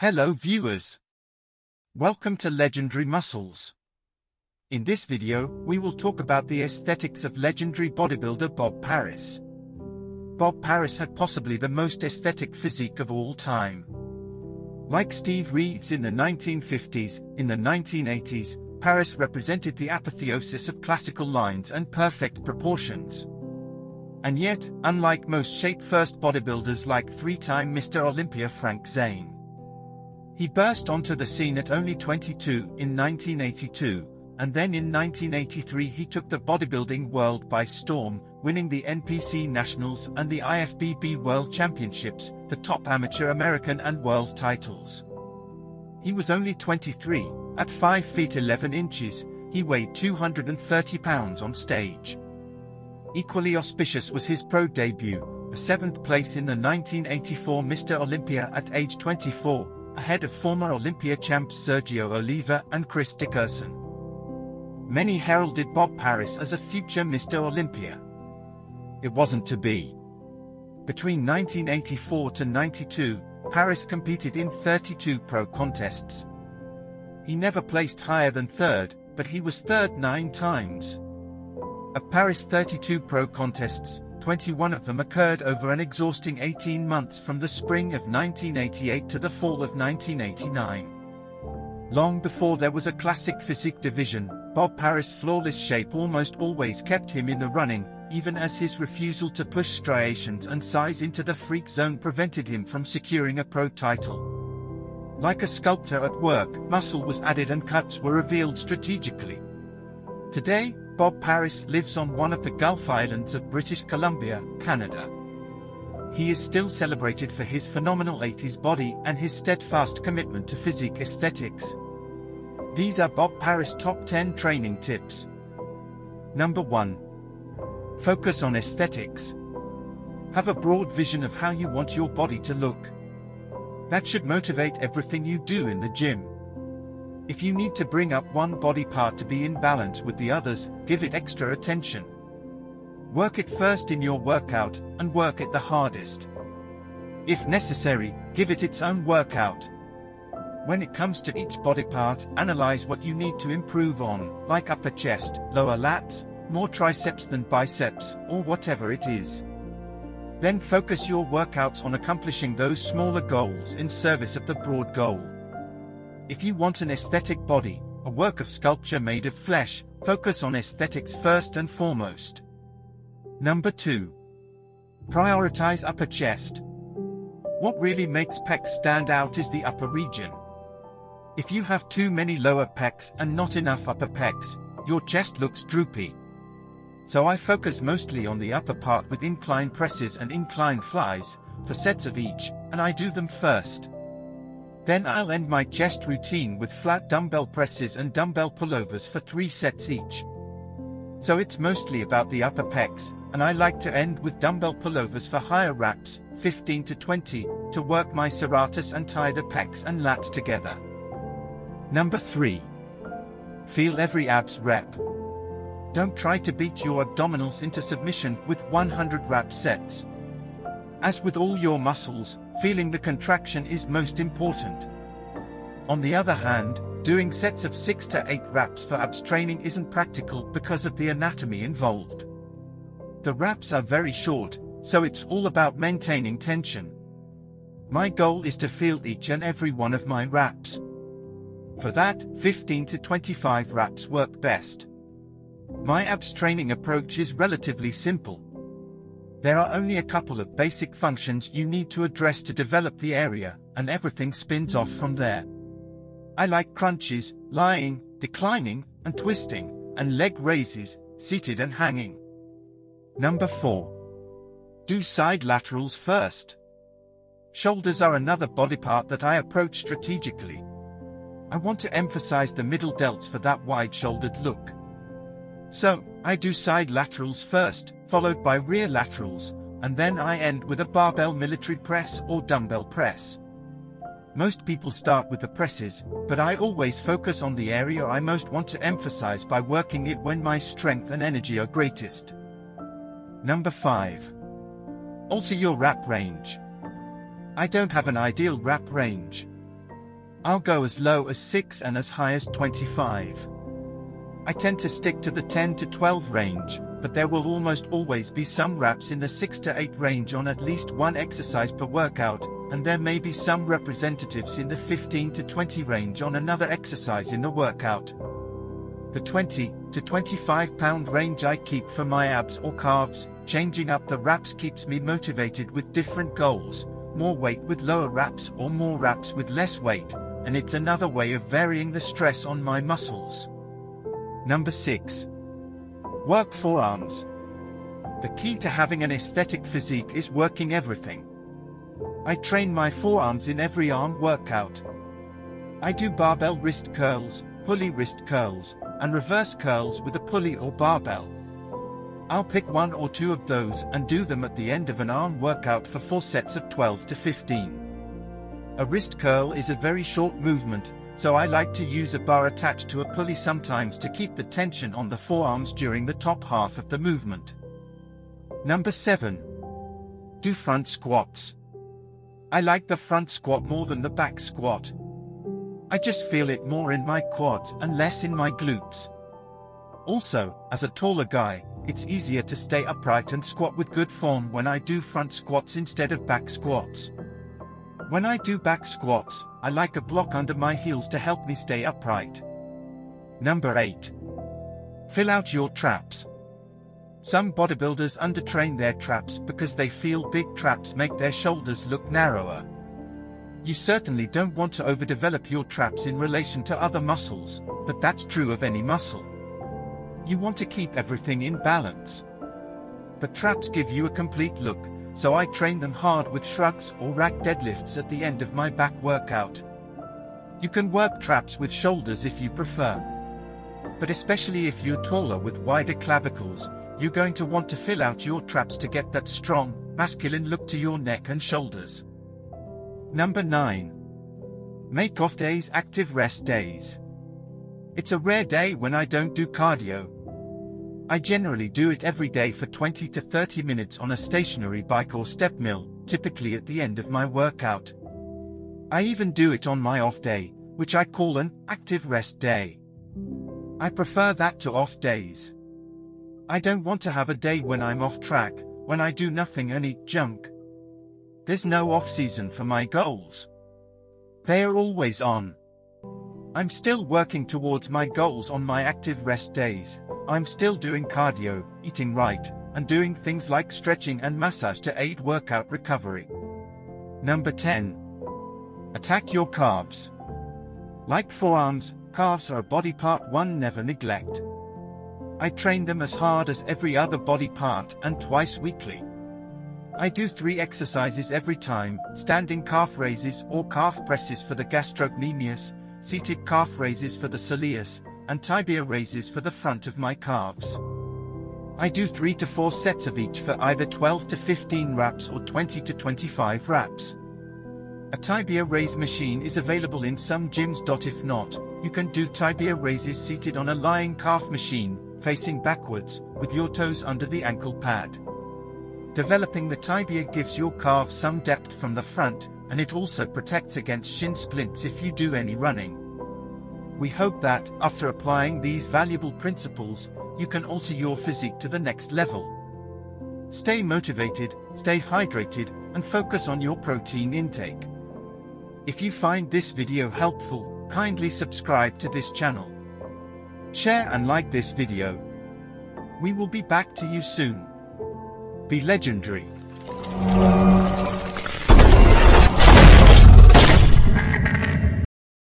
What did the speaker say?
Hello viewers. Welcome to Legendary Muscles. In this video, we will talk about the aesthetics of legendary bodybuilder Bob Paris. Bob Paris had possibly the most aesthetic physique of all time. Like Steve Reeves in the 1950s, in the 1980s, Paris represented the apotheosis of classical lines and perfect proportions. And yet, unlike most shape-first bodybuilders like three-time Mr. Olympia Frank Zane, he burst onto the scene at only 22 in 1982, and then in 1983 he took the bodybuilding world by storm, winning the NPC Nationals and the IFBB World Championships, the top amateur American and world titles. He was only 23, at 5 feet 11 inches, he weighed 230 pounds on stage. Equally auspicious was his pro debut, a 7th place in the 1984 Mr. Olympia at age 24, ahead of former Olympia champs Sergio Oliva and Chris Dickerson. Many heralded Bob Paris as a future Mr. Olympia. It wasn't to be. Between 1984 to 92, Paris competed in 32 pro contests. He never placed higher than third, but he was third 9 times. Of Paris' 32 pro contests, 21 of them occurred over an exhausting 18 months from the spring of 1988 to the fall of 1989. Long before there was a classic physique division, Bob Paris' flawless shape almost always kept him in the running, even as his refusal to push striations and size into the freak zone prevented him from securing a pro title. Like a sculptor at work, muscle was added and cuts were revealed strategically. Today, Bob Paris lives on one of the Gulf Islands of British Columbia, Canada. He is still celebrated for his phenomenal 80s body and his steadfast commitment to physique aesthetics. These are Bob Paris' top 10 training tips. Number 1. Focus on aesthetics. Have a broad vision of how you want your body to look. That should motivate everything you do in the gym. If you need to bring up one body part to be in balance with the others, give it extra attention. Work it first in your workout, and work it the hardest. If necessary, give it its own workout. When it comes to each body part, analyze what you need to improve on, like upper chest, lower lats, more triceps than biceps, or whatever it is. Then focus your workouts on accomplishing those smaller goals in service of the broad goal. If you want an aesthetic body, a work of sculpture made of flesh, focus on aesthetics first and foremost. Number 2. Prioritize upper chest. What really makes pecs stand out is the upper region. If you have too many lower pecs and not enough upper pecs, your chest looks droopy. So I focus mostly on the upper part with incline presses and incline flies, for sets of each, and I do them first. Then I'll end my chest routine with flat dumbbell presses and dumbbell pullovers for 3 sets each. So it's mostly about the upper pecs, and I like to end with dumbbell pullovers for higher reps, 15 to 20, to work my serratus and tie the pecs and lats together. Number 3. Feel every abs rep. Don't try to beat your abdominals into submission with 100 rep sets. As with all your muscles, feeling the contraction is most important. On the other hand, doing sets of 6 to 8 reps for abs training isn't practical because of the anatomy involved. The reps are very short, so it's all about maintaining tension. My goal is to feel each and every one of my reps. For that, 15 to 25 reps work best. My abs training approach is relatively simple. There are only a couple of basic functions you need to address to develop the area, and everything spins off from there. I like crunches, lying, declining, and twisting, and leg raises, seated and hanging. Number 4. Do side laterals first. Shoulders are another body part that I approach strategically. I want to emphasize the middle delts for that wide-shouldered look. So, I do side laterals first, followed by rear laterals, and then I end with a barbell military press or dumbbell press. Most people start with the presses, but I always focus on the area I most want to emphasize by working it when my strength and energy are greatest. Number 5. Alter your rep range. I don't have an ideal rep range. I'll go as low as 6 and as high as 25. I tend to stick to the 10 to 12 range, but there will almost always be some reps in the 6 to 8 range on at least one exercise per workout, and there may be some representatives in the 15 to 20 range on another exercise in the workout. The 20 to 25 pound range I keep for my abs or calves. Changing up the reps keeps me motivated with different goals, more weight with lower reps or more reps with less weight, and it's another way of varying the stress on my muscles. Number 6. Work forearms. The key to having an aesthetic physique is working everything. I train my forearms in every arm workout. I do barbell wrist curls, pulley wrist curls, and reverse curls with a pulley or barbell. I'll pick one or two of those and do them at the end of an arm workout for 4 sets of 12 to 15. A wrist curl is a very short movement, so I like to use a bar attached to a pulley sometimes to keep the tension on the forearms during the top half of the movement. Number 7. Do front squats. I like the front squat more than the back squat. I just feel it more in my quads and less in my glutes. Also, as a taller guy, it's easier to stay upright and squat with good form when I do front squats instead of back squats. When I do back squats, I like a block under my heels to help me stay upright. Number 8. Fill out your traps. Some bodybuilders undertrain their traps because they feel big traps make their shoulders look narrower. You certainly don't want to overdevelop your traps in relation to other muscles, but that's true of any muscle. You want to keep everything in balance. But traps give you a complete look, so I train them hard with shrugs or rack deadlifts at the end of my back workout. You can work traps with shoulders if you prefer. But especially if you're taller with wider clavicles, you're going to want to fill out your traps to get that strong, masculine look to your neck and shoulders. Number 9. Make off days active rest days. It's a rare day when I don't do cardio. I generally do it every day for 20 to 30 minutes on a stationary bike or step mill, typically at the end of my workout. I even do it on my off day, which I call an active rest day. I prefer that to off days. I don't want to have a day when I'm off track, when I do nothing and eat junk. There's no off-season for my goals. They are always on. I'm still working towards my goals on my active rest days. I'm still doing cardio, eating right, and doing things like stretching and massage to aid workout recovery. Number 10. Attack your calves. Like forearms, calves are a body part one never neglect. I train them as hard as every other body part and twice weekly. I do 3 exercises every time: standing calf raises or calf presses for the gastrocnemius, seated calf raises for the soleus, and tibia raises for the front of my calves. I do 3 to 4 sets of each for either 12 to 15 reps or 20 to 25 reps. A tibia raise machine is available in some gyms. If not, you can do tibia raises seated on a lying calf machine, facing backwards, with your toes under the ankle pad. Developing the tibia gives your calves some depth from the front, and it also protects against shin splints if you do any running. We hope that, after applying these valuable principles, you can alter your physique to the next level. Stay motivated, stay hydrated, and focus on your protein intake. If you find this video helpful, kindly subscribe to this channel. Share and like this video. We will be back to you soon. Be legendary.